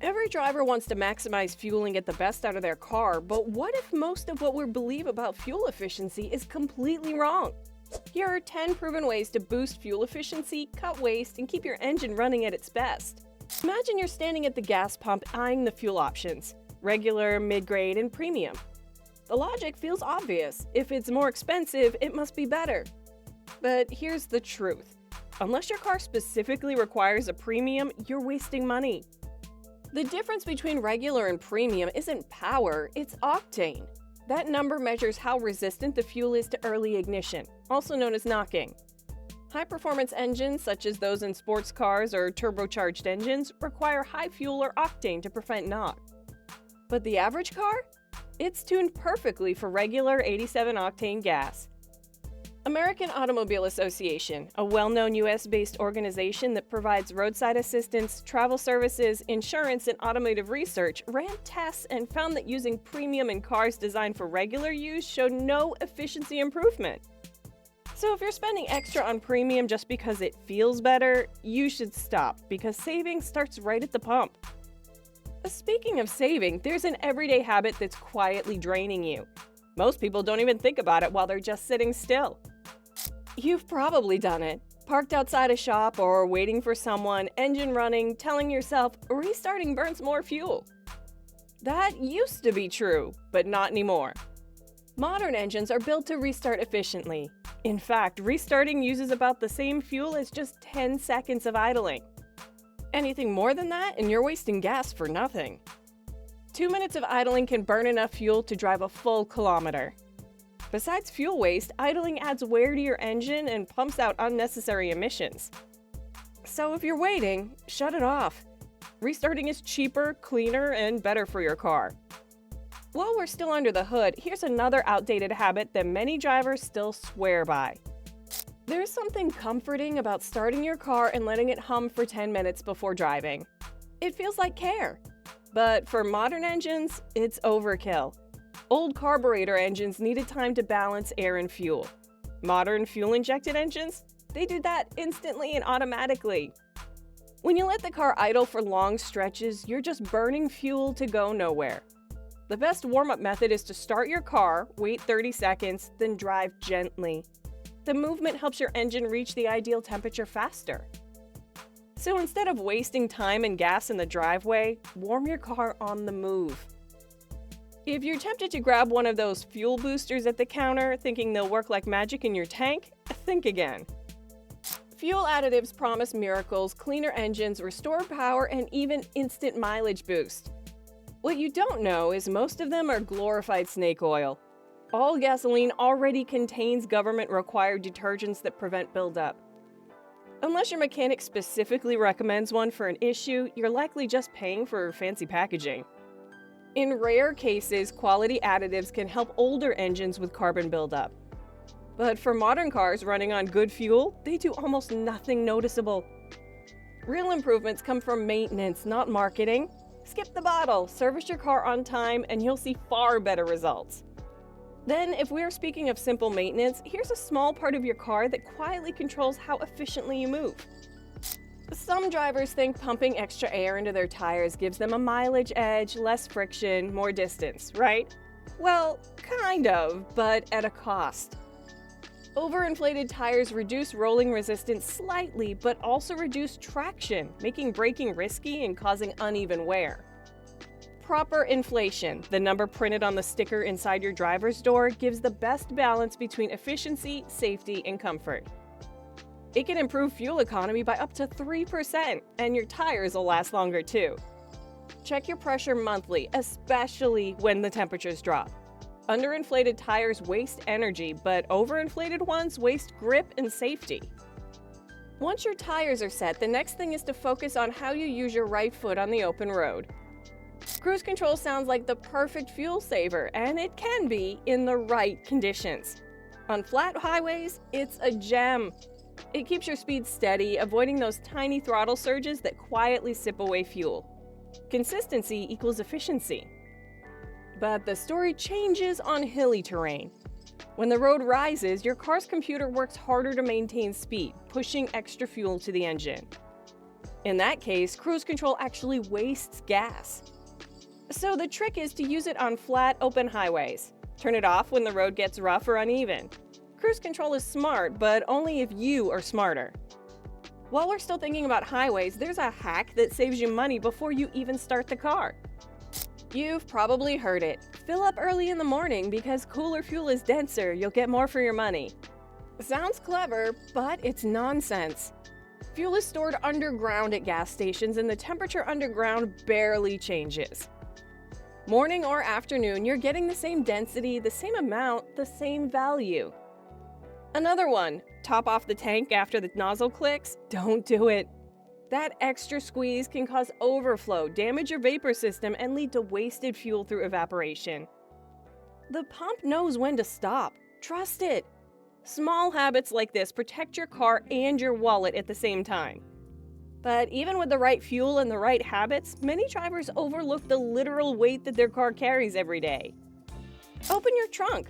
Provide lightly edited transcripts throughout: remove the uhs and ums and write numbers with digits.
Every driver wants to maximize fuel and get the best out of their car, but what if most of what we believe about fuel efficiency is completely wrong? Here are 10 proven ways to boost fuel efficiency, cut waste, and keep your engine running at its best. Imagine you're standing at the gas pump eyeing the fuel options: regular, mid-grade, and premium. The logic feels obvious. If it's more expensive, it must be better. But here's the truth. Unless your car specifically requires a premium, you're wasting money. The difference between regular and premium isn't power, it's octane. That number measures how resistant the fuel is to early ignition, also known as knocking. High-performance engines, such as those in sports cars or turbocharged engines, require high fuel or octane to prevent knock. But the average car? It's tuned perfectly for regular 87-octane gas. American Automobile Association, a well-known US-based organization that provides roadside assistance, travel services, insurance, and automotive research, ran tests and found that using premium in cars designed for regular use showed no efficiency improvement. So if you're spending extra on premium just because it feels better, you should stop, because saving starts right at the pump. Speaking of saving, there's an everyday habit that's quietly draining you. Most people don't even think about it while they're just sitting still. You've probably done it. Parked outside a shop or waiting for someone, engine running, telling yourself, restarting burns more fuel. That used to be true, but not anymore. Modern engines are built to restart efficiently. In fact, restarting uses about the same fuel as just 10 seconds of idling. Anything more than that, and you're wasting gas for nothing. 2 minutes of idling can burn enough fuel to drive a full kilometer. Besides fuel waste, idling adds wear to your engine and pumps out unnecessary emissions. So if you're waiting, shut it off. Restarting is cheaper, cleaner, and better for your car. While we're still under the hood, here's another outdated habit that many drivers still swear by. There's something comforting about starting your car and letting it hum for 10 minutes before driving. It feels like care. But for modern engines, it's overkill. Old carburetor engines needed time to balance air and fuel. Modern fuel-injected engines, they do that instantly and automatically. When you let the car idle for long stretches, you're just burning fuel to go nowhere. The best warm-up method is to start your car, wait 30 seconds, then drive gently. The movement helps your engine reach the ideal temperature faster. So instead of wasting time and gas in the driveway, warm your car on the move. If you're tempted to grab one of those fuel boosters at the counter, thinking they'll work like magic in your tank, think again. Fuel additives promise miracles, cleaner engines, restored power, and even instant mileage boost. What you don't know is most of them are glorified snake oil. All gasoline already contains government-required detergents that prevent buildup. Unless your mechanic specifically recommends one for an issue, you're likely just paying for fancy packaging. In rare cases, quality additives can help older engines with carbon buildup. But for modern cars running on good fuel, they do almost nothing noticeable. Real improvements come from maintenance, not marketing. Skip the bottle, service your car on time, and you'll see far better results. Then, if we're speaking of simple maintenance, here's a small part of your car that quietly controls how efficiently you move. Some drivers think pumping extra air into their tires gives them a mileage edge, less friction, more distance, right? Well, kind of, but at a cost. Overinflated tires reduce rolling resistance slightly, but also reduce traction, making braking risky and causing uneven wear. Proper inflation, the number printed on the sticker inside your driver's door, gives the best balance between efficiency, safety, and comfort. It can improve fuel economy by up to 3%, and your tires will last longer too. Check your pressure monthly, especially when the temperatures drop. Underinflated tires waste energy, but overinflated ones waste grip and safety. Once your tires are set, the next thing is to focus on how you use your right foot on the open road. Cruise control sounds like the perfect fuel saver, and it can be in the right conditions. On flat highways, it's a gem. It keeps your speed steady, avoiding those tiny throttle surges that quietly sip away fuel. Consistency equals efficiency. But the story changes on hilly terrain. When the road rises, your car's computer works harder to maintain speed, pushing extra fuel to the engine. In that case, cruise control actually wastes gas. So the trick is to use it on flat, open highways. Turn it off when the road gets rough or uneven. Cruise control is smart, but only if you are smarter. While we're still thinking about highways, there's a hack that saves you money before you even start the car. You've probably heard it. Fill up early in the morning because cooler fuel is denser, you'll get more for your money. Sounds clever, but it's nonsense. Fuel is stored underground at gas stations and the temperature underground barely changes. Morning or afternoon, you're getting the same density, the same amount, the same value. Another one, top off the tank after the nozzle clicks? Don't do it. That extra squeeze can cause overflow, damage your vapor system, and lead to wasted fuel through evaporation. The pump knows when to stop. Trust it. Small habits like this protect your car and your wallet at the same time. But even with the right fuel and the right habits, many drivers overlook the literal weight that their car carries every day. Open your trunk.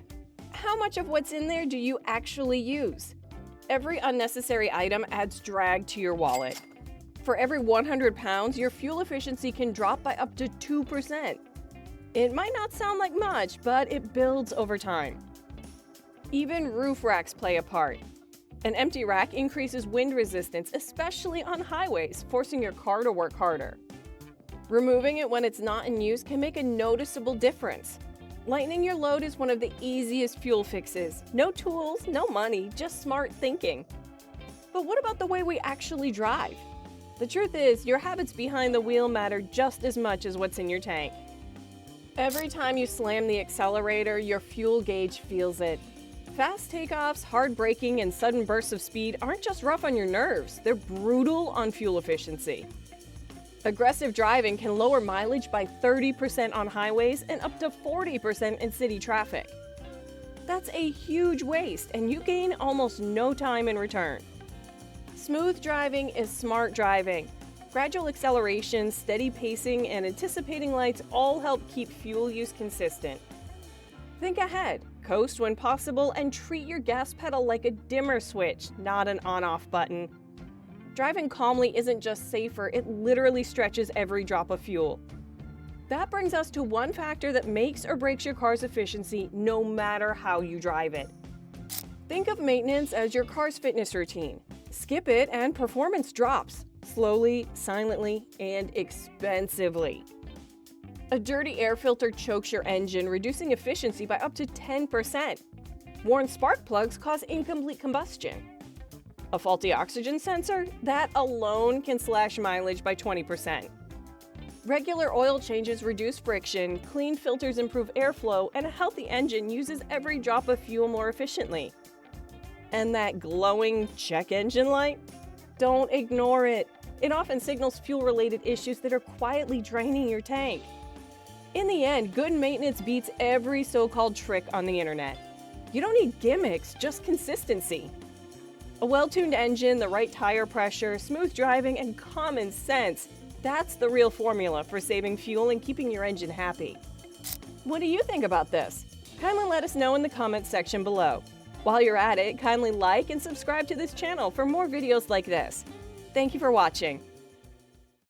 How much of what's in there do you actually use? Every unnecessary item adds drag to your wallet. For every 100 pounds, your fuel efficiency can drop by up to 2%. It might not sound like much, but it builds over time. Even roof racks play a part. An empty rack increases wind resistance, especially on highways, forcing your car to work harder. Removing it when it's not in use can make a noticeable difference. Lightening your load is one of the easiest fuel fixes. No tools, no money, just smart thinking. But what about the way we actually drive? The truth is, your habits behind the wheel matter just as much as what's in your tank. Every time you slam the accelerator, your fuel gauge feels it. Fast takeoffs, hard braking, and sudden bursts of speed aren't just rough on your nerves, they're brutal on fuel efficiency. Aggressive driving can lower mileage by 30% on highways and up to 40% in city traffic. That's a huge waste, and you gain almost no time in return. Smooth driving is smart driving. Gradual acceleration, steady pacing, and anticipating lights all help keep fuel use consistent. Think ahead, coast when possible, and treat your gas pedal like a dimmer switch, not an on-off button. Driving calmly isn't just safer, it literally stretches every drop of fuel. That brings us to one factor that makes or breaks your car's efficiency no matter how you drive it. Think of maintenance as your car's fitness routine. Skip it and performance drops, slowly, silently, and expensively. A dirty air filter chokes your engine, reducing efficiency by up to 10%. Worn spark plugs cause incomplete combustion. A faulty oxygen sensor? That alone can slash mileage by 20%. Regular oil changes reduce friction, clean filters improve airflow, and a healthy engine uses every drop of fuel more efficiently. And that glowing check engine light? Don't ignore it. It often signals fuel-related issues that are quietly draining your tank. In the end, good maintenance beats every so-called trick on the internet. You don't need gimmicks, just consistency. A well-tuned engine, the right tire pressure, smooth driving, and common sense. That's the real formula for saving fuel and keeping your engine happy. What do you think about this? Kindly let us know in the comments section below. While you're at it, kindly like and subscribe to this channel for more videos like this. Thank you for watching.